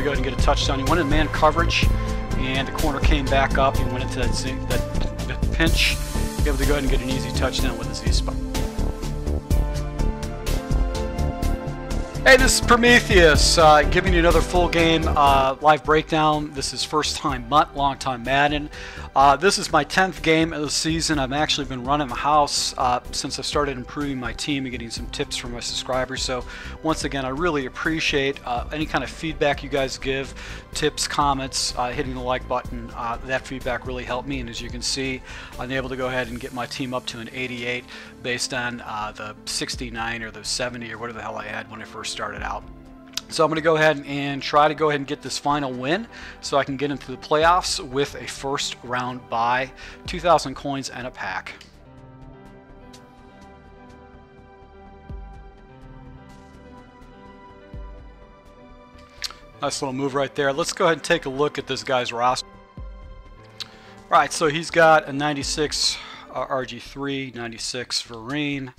to go ahead and get a touchdown. He went in man coverage, and the corner came back up. He went into that pinch, able to go ahead and get an easy touchdown with a Z-spot. Hey, this is Prometheus, giving you another full game live breakdown. This is first time MUT, long time Madden. This is my 10th game of the season. I've actually been running the house since I started improving my team and getting some tips from my subscribers. So once again, I really appreciate any kind of feedback you guys give, tips, comments, hitting the like button. That feedback really helped me, and as you can see, I'm able to go ahead and get my team up to an 88 based on the 69 or the 70 or whatever the hell I had when I first started out. So I'm going to go ahead and try to go ahead and get this final win so I can get into the playoffs with a first round bye, 2,000 coins and a pack. Nice little move right there. Let's go ahead and take a look at this guy's roster. Alright, so he's got a 96 RG3, 96 Vereen.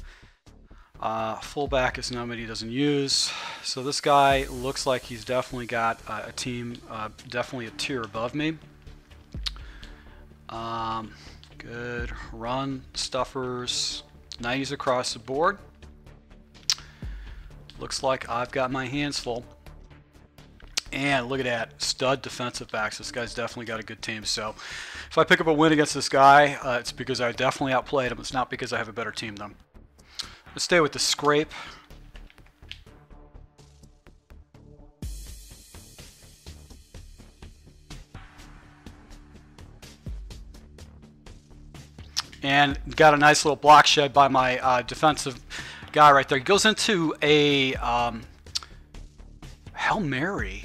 Fullback is nobody he doesn't use. So this guy looks like he's definitely got a team, definitely a tier above me. Good run, stuffers, 90s across the board. Looks like I've got my hands full. And look at that, stud defensive backs. This guy's definitely got a good team. So if I pick up a win against this guy, it's because I definitely outplayed him. It's not because I have a better team than him. Let's stay with the scrape. And got a nice little block shed by my defensive guy right there. He goes into a Hail Mary.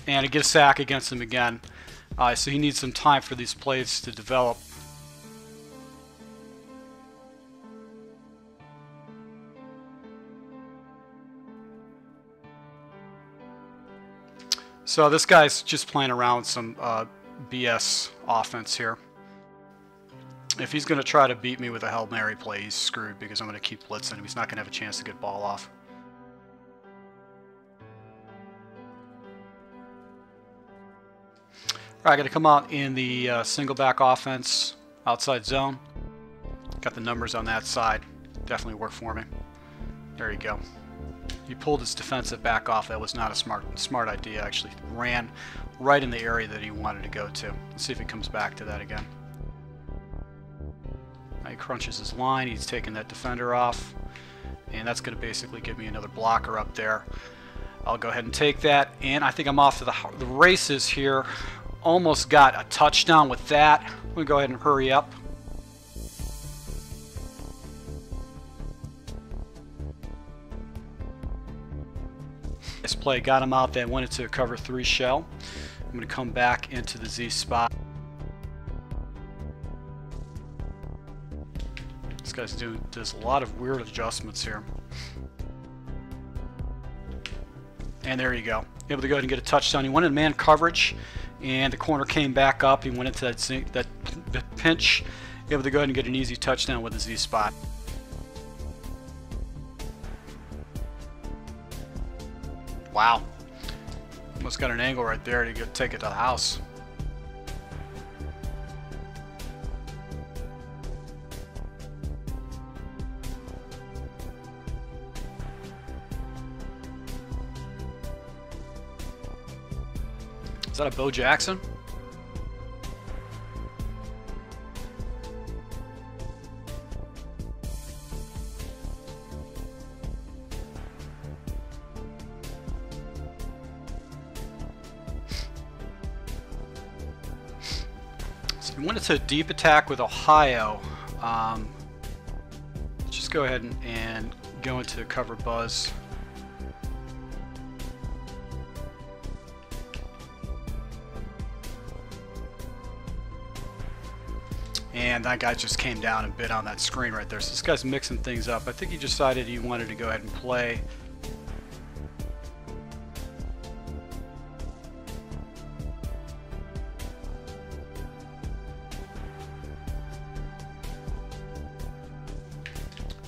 And to get a sack against him again. So he needs some time for these plays to develop. So this guy's just playing around with some BS offense here. If he's going to try to beat me with a Hail Mary play, he's screwed because I'm going to keep blitzing him. He's not going to have a chance to get ball off. Alright, going to come out in the single back offense, outside zone. Got the numbers on that side. Definitely worked for me. There you go. He pulled his defensive back off. That was not a smart idea. Actually ran right in the area that he wanted to go to. Let's see if he comes back to that again. Now he crunches his line. He's taking that defender off. And that's going to basically give me another blocker up there. I'll go ahead and take that. And I think I'm off to the races here. Almost got a touchdown with that. I'm going to go ahead and hurry up. This play got him out. That went into a cover 3 shell. I'm going to come back into the Z spot. This guy's does a lot of weird adjustments here. And there you go. Able to go ahead and get a touchdown. He went in man coverage, and the corner came back up. He went into that pinch. Able to go ahead and get an easy touchdown with a Z spot. Wow. Almost got an angle right there to take it to the house. Is that a Bo Jackson? So we went into a deep attack with Ohio. Let's just go ahead and go into cover buzz. And that guy just came down and bit on that screen right there. So this guy's mixing things up. I think he decided he wanted to go ahead and play.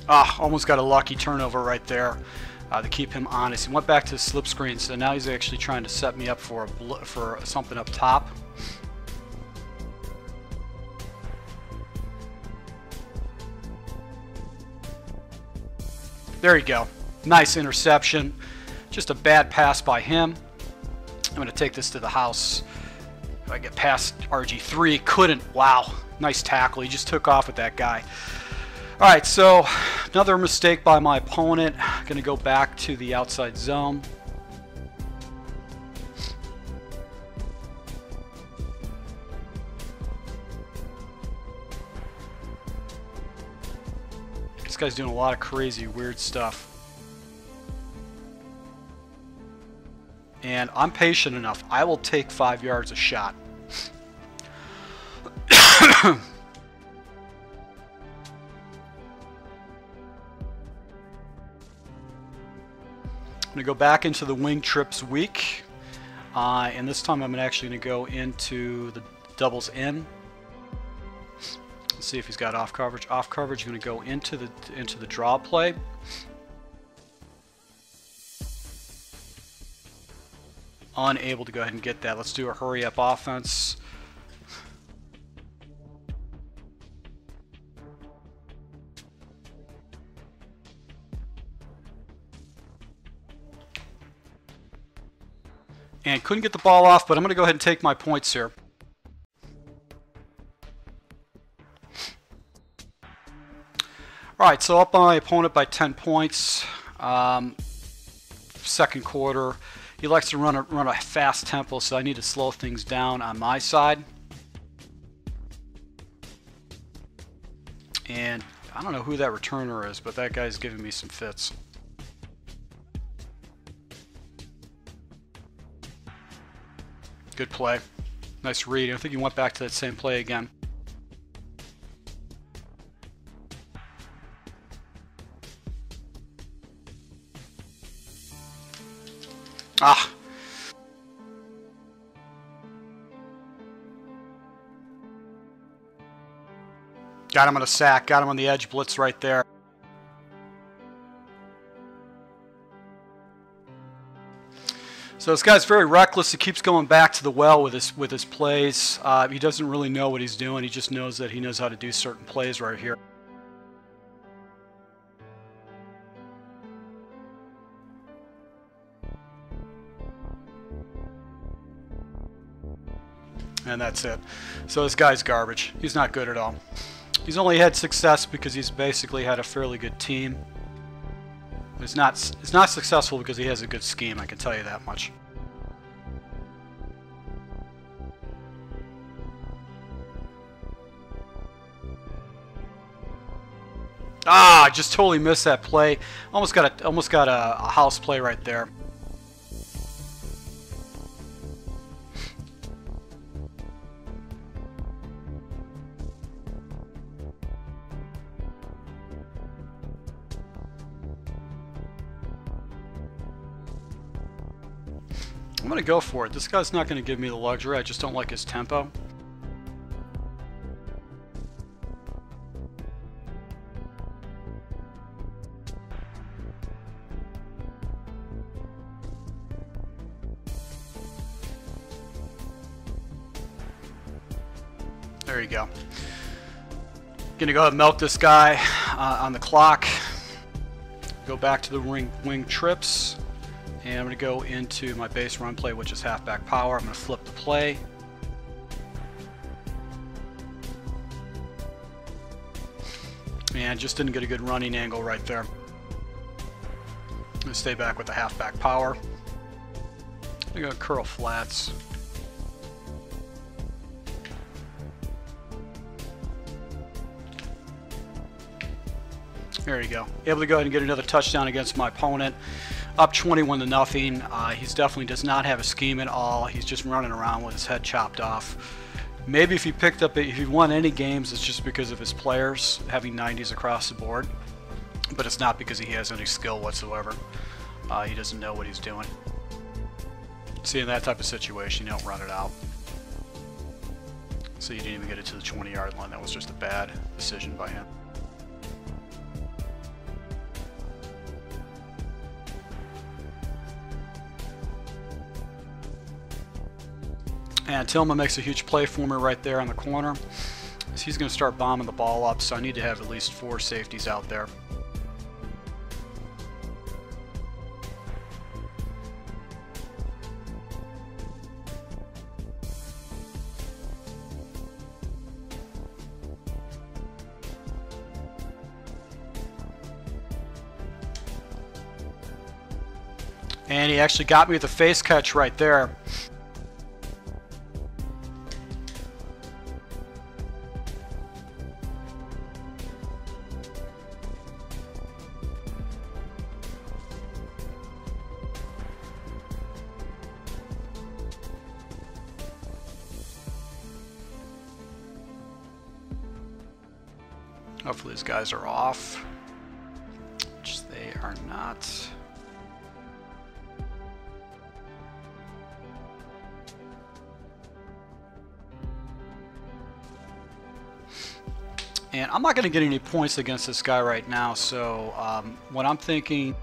Ah, almost got a lucky turnover right there to keep him honest. He went back to the slip screen, so now he's actually trying to set me up for something up top. There you go. Nice interception. Just a bad pass by him. I'm going to take this to the house. If I get past RG3, couldn't. Wow. Nice tackle. He just took off with that guy. All right, so another mistake by my opponent. Going to go back to the outside zone. This guy's doing a lot of crazy, weird stuff. And I'm patient enough. I will take 5 yards a shot. I'm going to go back into the wing trips weak. And this time I'm actually going to go into the doubles in. Let's see if he's got off coverage. Off coverage, going to go into the draw play. Unable to go ahead and get that. Let's do a hurry up offense. And couldn't get the ball off, but I'm going to go ahead and take my points here. Alright, so up on my opponent by 10 points. Second quarter. He likes to run a fast tempo, so I need to slow things down on my side. And I don't know who that returner is, but that guy's giving me some fits. Good play. Nice read. I think he went back to that same play again. Ah. Got him on a sack. Got him on the edge blitz right there. So this guy's very reckless. He keeps going back to the well with his plays. He doesn't really know what he's doing. He just knows that he knows how to do certain plays right here. And that's it. So this guy's garbage. He's not good at all. He's only had success because he's basically had a fairly good team. He's not successful because he has a good scheme, I can tell you that much. Ah, I just totally missed that play. Almost got a house play right there. I'm going to go for it. This guy's not going to give me the luxury. I just don't like his tempo. There you go. Going to go ahead and melt this guy on the clock. Go back to the wing trips. And I'm going to go into my base run play, which is halfback power. I'm going to flip the play. And just didn't get a good running angle right there. I'm going to stay back with the halfback power. I'm going to curl flats. There you go. Able to go ahead and get another touchdown against my opponent. Up 21-0. He definitely does not have a scheme at all. He's just running around with his head chopped off. Maybe if he won any games, it's just because of his players having 90s across the board. But it's not because he has any skill whatsoever. He doesn't know what he's doing. See, in that type of situation, you don't run it out. So you didn't even get it to the 20-yard line. That was just a bad decision by him. And Tillman makes a huge play for me right there on the corner. So he's going to start bombing the ball up, so I need to have at least 4 safeties out there. And he actually got me with a face catch right there. Hopefully these guys are off, which they are not. And I'm not going to get any points against this guy right now, so what I'm thinking...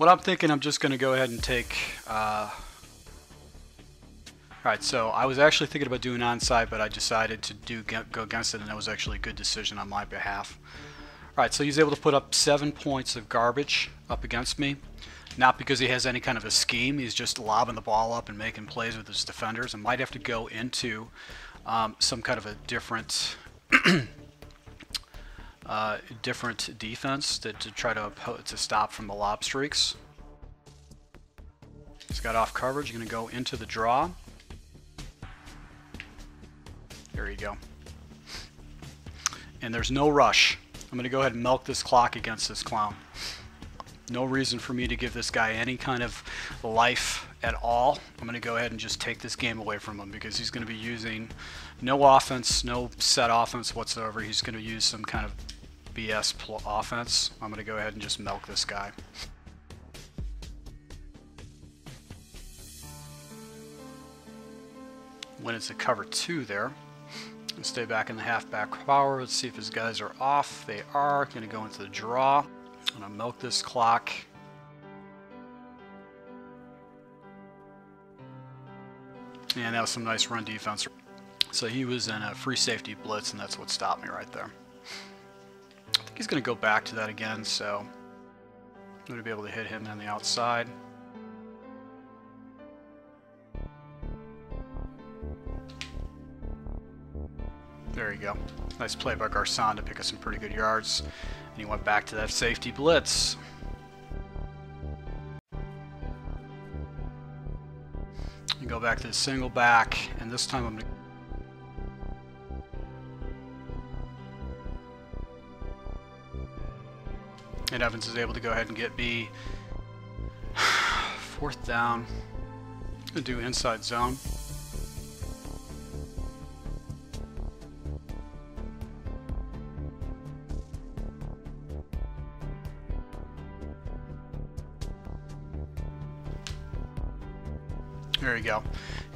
I'm just going to go ahead and take... Alright, so I was actually thinking about doing onside, but I decided to go against it, and that was actually a good decision on my behalf. Alright, so he's able to put up 7 points of garbage up against me. Not because he has any kind of a scheme, he's just lobbing the ball up and making plays with his defenders, and might have to go into some kind of a different different defense to try to stop from the lob streaks. He's got off coverage, going to go into the draw. There you go. And there's no rush. I'm going to go ahead and milk this clock against this clown. No reason for me to give this guy any kind of life at all. I'm going to go ahead and just take this game away from him because he's going to be using no offense, no set offense whatsoever. He's going to use some kind of BS offense. I'm going to go ahead and just milk this guy. When it's a cover 2 there. And stay back in the halfback power. Let's see if his guys are off. They are. Going to go into the draw. I'm going to milk this clock. And that was some nice run defense. So he was in a free safety blitz, and that's what stopped me right there. I think he's going to go back to that again, so I'm going to be able to hit him on the outside. There you go. Nice play by Garcon to pick up some pretty good yards. And he went back to that safety blitz. You go back to the single back, and this time I'm going to... And Evans is able to go ahead and get B. 4th down. Going to do inside zone. There you go.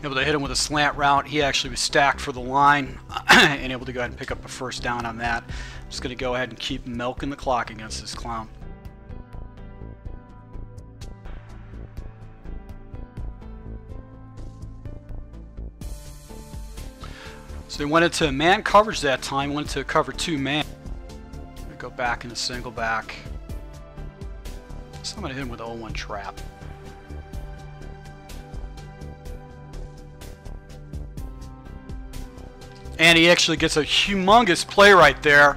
Able to hit him with a slant route. He actually was stacked for the line and able to go ahead and pick up a 1st down on that. I'm just going to go ahead and keep milking the clock against this clown. So he went into man coverage that time, went to cover 2 man. Go back into single back. So I'm going to hit him with the 0-1 trap. And he actually gets a humongous play right there.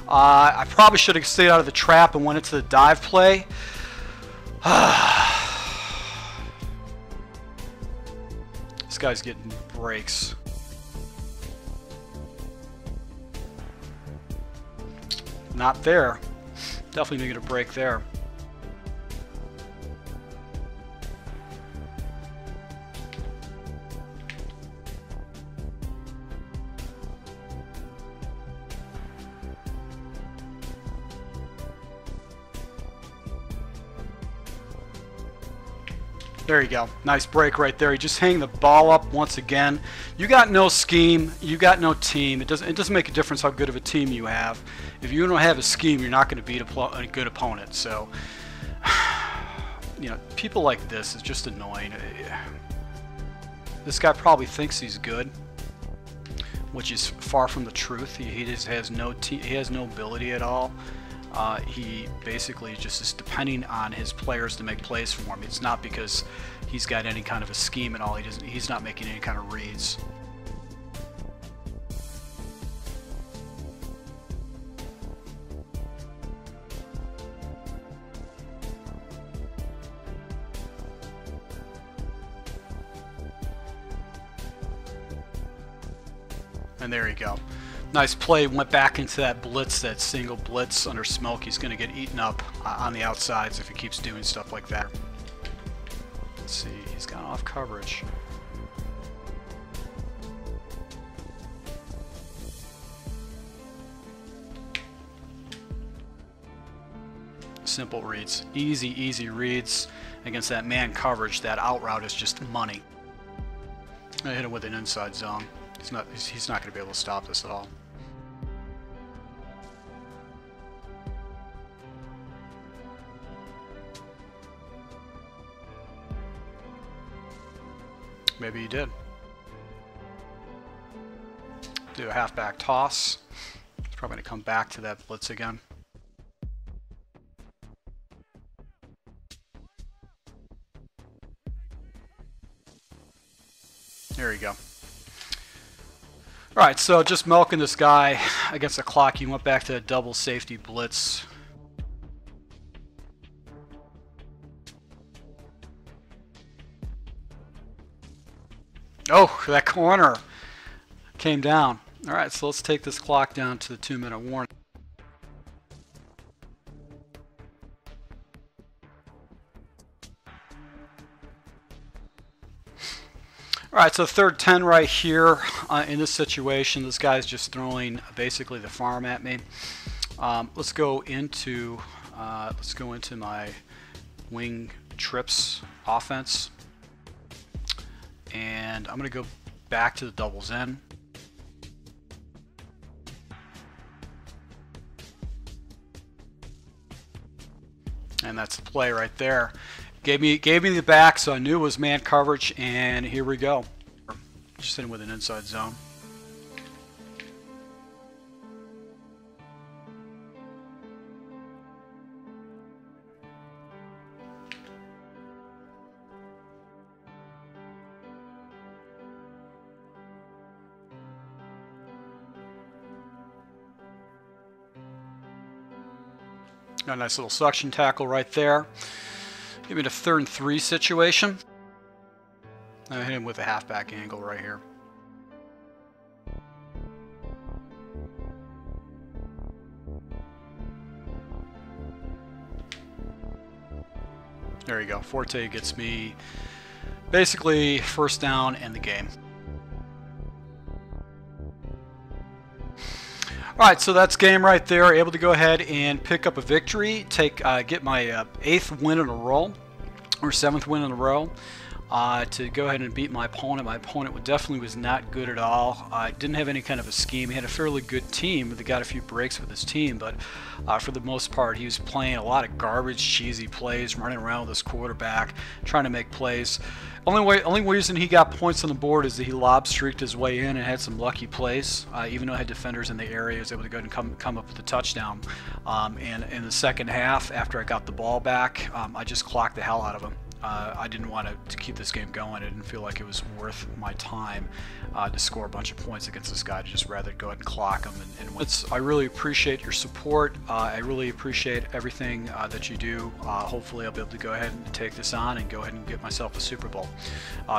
I probably should have stayed out of the trap and went into the dive play. This guy's getting breaks. Not there. Definitely making a break there. There you go. Nice break right there. You just hang the ball up once again. You got no scheme. You got no team. It doesn't make a difference how good of a team you have. If you don't have a scheme, you're not going to beat a good opponent. So, you know, people like this is just annoying. This guy probably thinks he's good, which is far from the truth. He just has no he has no ability at all. He basically just is depending on his players to make plays for him. It's not because he's got any kind of a scheme at all. He's not making any kind of reads. And there you go. Nice play, went back into that blitz, that single blitz under smoke. He's going to get eaten up on the outsides if he keeps doing stuff like that. Let's see, he's gone off coverage. Simple reads, easy reads against that man coverage. That out route is just money. I hit him with an inside zone. He's not going to be able to stop this at all. Maybe he did. Do a halfback toss. He's probably going to come back to that blitz again. There you go. Alright, so just milking this guy against the clock. He went back to a double safety blitz. Oh, that corner came down. Alright, so let's take this clock down to the 2-minute warning. Alright, so third 10 right here in this situation. This guy's just throwing basically the farm at me. Let's go into my wing trips offense. And I'm going to go back to the doubles in. And that's the play right there. Gave me the back, so I knew it was man coverage, and here we go. Just in with an inside zone. Got a nice little suction tackle right there. Give me the 3rd and 3 situation. I hit him with a halfback angle right here. There you go. Forte gets me basically first down and the game. Alright, so that's game right there. Able to go ahead and pick up a victory, get my 8th win in a row, or 7th win in a row, to go ahead and beat my opponent. My opponent definitely was not good at all. Didn't have any kind of a scheme. He had a fairly good team. They got a few breaks with his team, but for the most part, he was playing a lot of garbage, cheesy plays, running around with his quarterback, trying to make plays. Only reason he got points on the board is that he lob streaked his way in and had some lucky plays. Even though I had defenders in the area, he was able to go ahead and come up with a touchdown. And in the second half, after I got the ball back, I just clocked the hell out of him. I didn't want to keep this game going. I didn't feel like it was worth my time to score a bunch of points against this guy. I'd just rather go ahead and clock him and win. I really appreciate your support. I really appreciate everything that you do. Hopefully I'll be able to go ahead and take this on and go ahead and get myself a Super Bowl.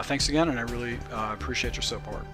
Thanks again, and I really appreciate your support.